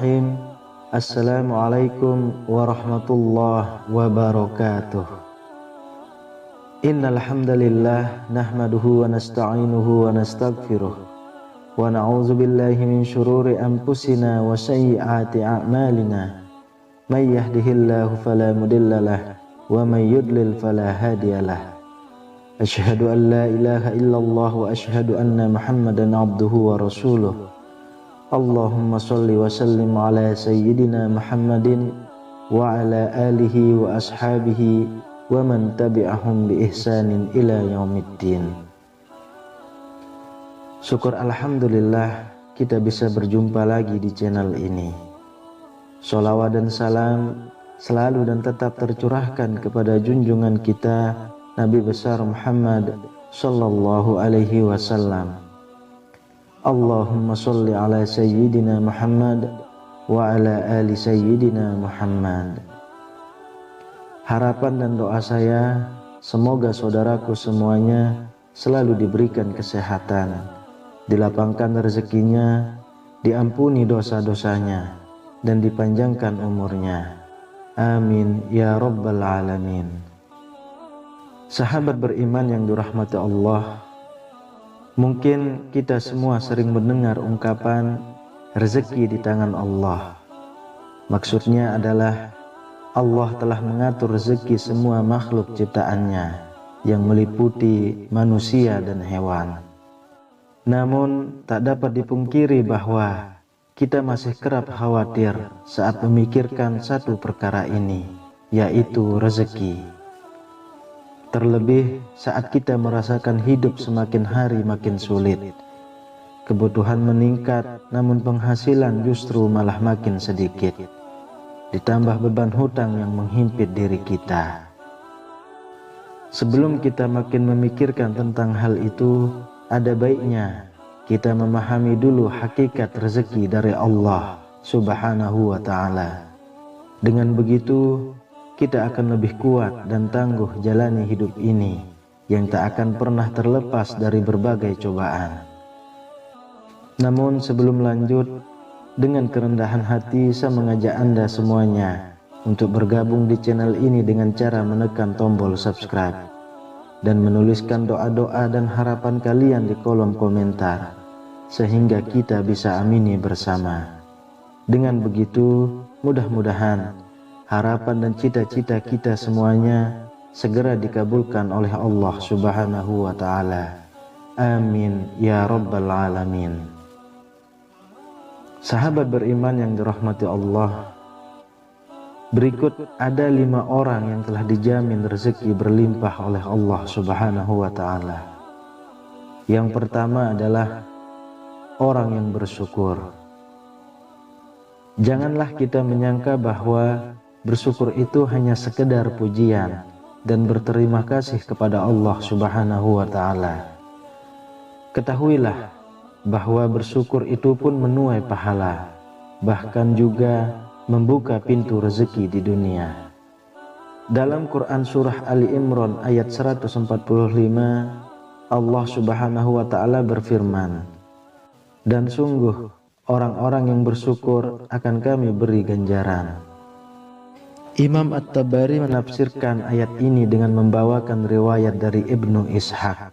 Bismillahirrahmanirrahim. Assalamualaikum warahmatullahi wabarakatuh. Innal hamdalillah nahmaduhu wa nasta'inuhu wa nastaghfiruh wa na'udzu billahi min syururi anfusina wa sayyiati a'malina. May yahdihillahu fala mudhillalah wa may yudlil fala hadiyalah. Asyhadu an la ilaha illallah wa asyhadu anna Muhammadan abduhu wa rasuluh. Allahumma sholli wa sallim ala sayyidina Muhammadin wa ala alihi wa ashabihi wa man tabi'ahum bi ihsanin ila yaumiddin. Syukur alhamdulillah kita bisa berjumpa lagi di channel ini. Sholawat dan salam selalu dan tetap tercurahkan kepada junjungan kita Nabi besar Muhammad sallallahu alaihi wasallam. Allahumma sholli ala sayyidina Muhammad wa ala ali sayyidina Muhammad. Harapan dan doa saya, semoga saudaraku semuanya selalu diberikan kesehatan, dilapangkan rezekinya, diampuni dosa-dosanya, dan dipanjangkan umurnya. Amin ya rabbal alamin. Sahabat beriman yang dirahmati Allah, mungkin kita semua sering mendengar ungkapan rezeki di tangan Allah. Maksudnya adalah Allah telah mengatur rezeki semua makhluk ciptaannya yang meliputi manusia dan hewan. Namun tak dapat dipungkiri bahwa kita masih kerap khawatir saat memikirkan satu perkara ini, yaitu rezeki. Terlebih saat kita merasakan hidup semakin hari makin sulit. Kebutuhan meningkat, namun penghasilan justru malah makin sedikit. Ditambah beban hutang yang menghimpit diri kita. Sebelum kita makin memikirkan tentang hal itu, ada baiknya kita memahami dulu hakikat rezeki dari Allah Subhanahu wa ta'ala. Dengan begitu, kita akan lebih kuat dan tangguh jalani hidup ini yang tak akan pernah terlepas dari berbagai cobaan. Namun sebelum lanjut, dengan kerendahan hati saya mengajak Anda semuanya untuk bergabung di channel ini dengan cara menekan tombol subscribe dan menuliskan doa-doa dan harapan kalian di kolom komentar, sehingga kita bisa amini bersama. Dengan begitu, mudah-mudahan harapan dan cita-cita kita semuanya segera dikabulkan oleh Allah Subhanahu wa ta'ala. Amin ya rabbal alamin. Sahabat beriman yang dirahmati Allah, berikut ada 5 orang yang telah dijamin rezeki berlimpah oleh Allah Subhanahu wa ta'ala. Yang pertama adalah orang yang bersyukur. Janganlah kita menyangka bahwa bersyukur itu hanya sekedar pujian dan berterima kasih kepada Allah Subhanahu wa ta'ala. Ketahuilah bahwa bersyukur itu pun menuai pahala, bahkan juga membuka pintu rezeki di dunia. Dalam Quran surah Ali Imran ayat 145, Allah Subhanahu wa ta'ala berfirman, "Dan sungguh orang-orang yang bersyukur akan kami beri ganjaran." Imam At-Tabari menafsirkan ayat ini dengan membawakan riwayat dari Ibnu Ishaq.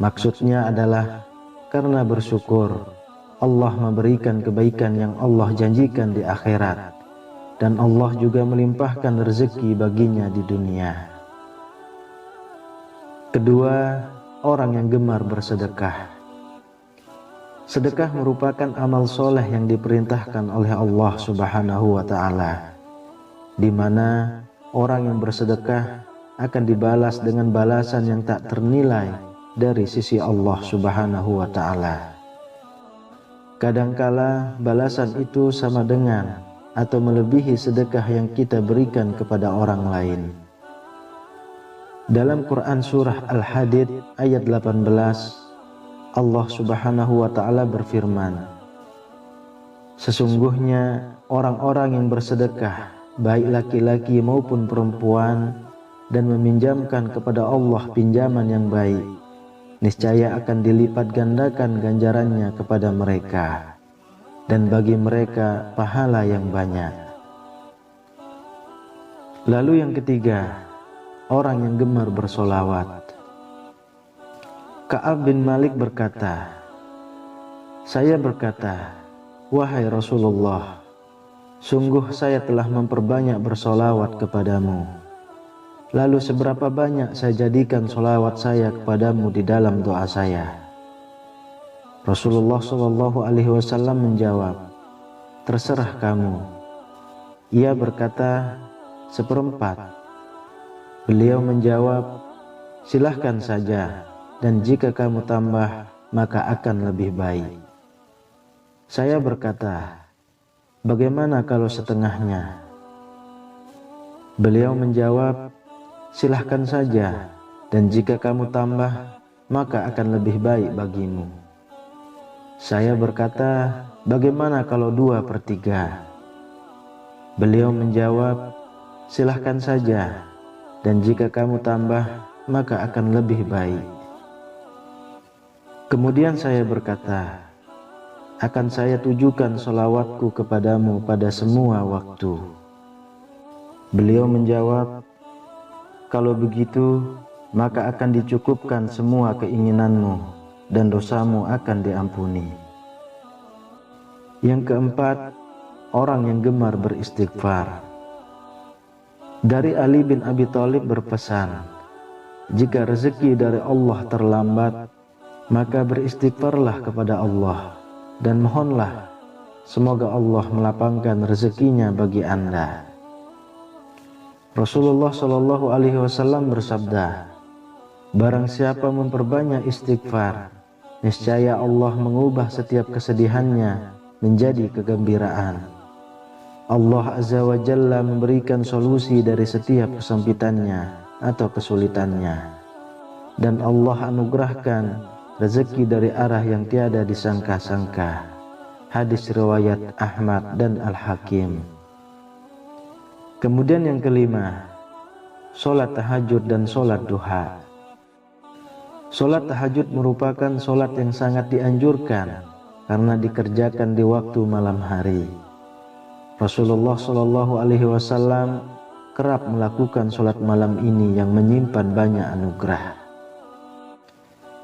Maksudnya adalah karena bersyukur, Allah memberikan kebaikan yang Allah janjikan di akhirat, dan Allah juga melimpahkan rezeki baginya di dunia. Kedua, orang yang gemar bersedekah. Sedekah merupakan amal soleh yang diperintahkan oleh Allah Subhanahu wa ta'ala, di mana orang yang bersedekah akan dibalas dengan balasan yang tak ternilai dari sisi Allah Subhanahu wa ta'ala. Kadangkala balasan itu sama dengan atau melebihi sedekah yang kita berikan kepada orang lain. Dalam Quran surah Al-Hadid ayat 18, Allah Subhanahu wa ta'ala berfirman, "Sesungguhnya orang-orang yang bersedekah, baik laki-laki maupun perempuan, dan meminjamkan kepada Allah pinjaman yang baik, niscaya akan dilipat gandakan ganjarannya kepada mereka." dan bagi mereka pahala yang banyak. Lalu yang ketiga, orang yang gemar bersolawat. Ka'ab bin Malik berkata, saya berkata, wahai Rasulullah, sungguh saya telah memperbanyak bersolawat kepadamu. Lalu seberapa banyak saya jadikan solawat saya kepadamu di dalam doa saya? Rasulullah SAW menjawab, terserah kamu. Ia berkata, 1/4. Beliau menjawab, silahkan saja, dan jika kamu tambah, maka akan lebih baik. Saya berkata, bagaimana kalau setengahnya? Beliau menjawab, silahkan saja, dan jika kamu tambah, maka akan lebih baik bagimu. Saya berkata, bagaimana kalau 2/3? Beliau menjawab, silahkan saja, dan jika kamu tambah, maka akan lebih baik. Kemudian saya berkata, akan saya tujukan sholawatku kepadamu pada semua waktu. Beliau menjawab, kalau begitu, maka akan dicukupkan semua keinginanmu, dan dosamu akan diampuni. Yang keempat, orang yang gemar beristighfar. Dari Ali bin Abi Thalib berpesan, jika rezeki dari Allah terlambat, maka beristighfarlah kepada Allah, dan mohonlah, semoga Allah melapangkan rezekinya bagi Anda. Rasulullah SAW bersabda, barang siapa memperbanyak istighfar, niscaya Allah mengubah setiap kesedihannya menjadi kegembiraan. Allah Azza wa Jalla memberikan solusi dari setiap kesempitannya atau kesulitannya, dan Allah anugerahkan rezeki dari arah yang tiada disangka-sangka. Hadis riwayat Ahmad dan Al-Hakim. Kemudian yang kelima, sholat tahajud dan sholat duha. Sholat tahajud merupakan sholat yang sangat dianjurkan karena dikerjakan di waktu malam hari. Rasulullah SAW kerap melakukan sholat malam ini yang menyimpan banyak anugerah.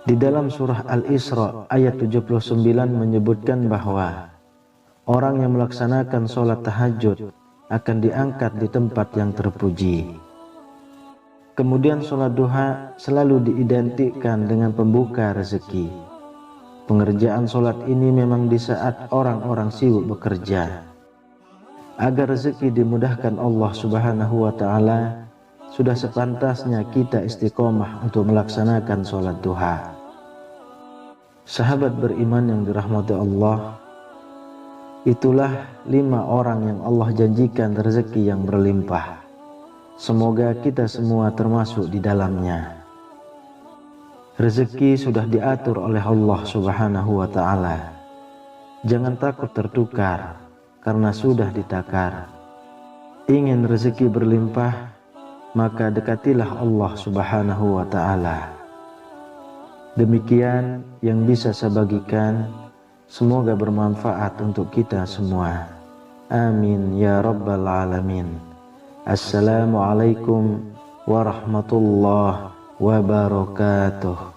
Di dalam surah Al-Isra ayat 79 menyebutkan bahwa orang yang melaksanakan sholat tahajud akan diangkat di tempat yang terpuji. Kemudian sholat duha selalu diidentikan dengan pembuka rezeki. Pengerjaan sholat ini memang di saat orang-orang sibuk bekerja. Agar rezeki dimudahkan Allah Subhanahu wa Ta'ala, sudah sepantasnya kita istiqomah untuk melaksanakan sholat duha. Sahabat beriman yang dirahmati Allah, itulah 5 orang yang Allah janjikan rezeki yang berlimpah. Semoga kita semua termasuk di dalamnya. Rezeki sudah diatur oleh Allah Subhanahu wa Ta'ala. Jangan takut tertukar, karena sudah ditakar. Ingin rezeki berlimpah, maka dekatilah Allah Subhanahu wa Ta'ala. Demikian yang bisa saya bagikan, semoga bermanfaat untuk kita semua. Amin ya rabbal alamin. Assalamualaikum warahmatullahi wabarakatuh.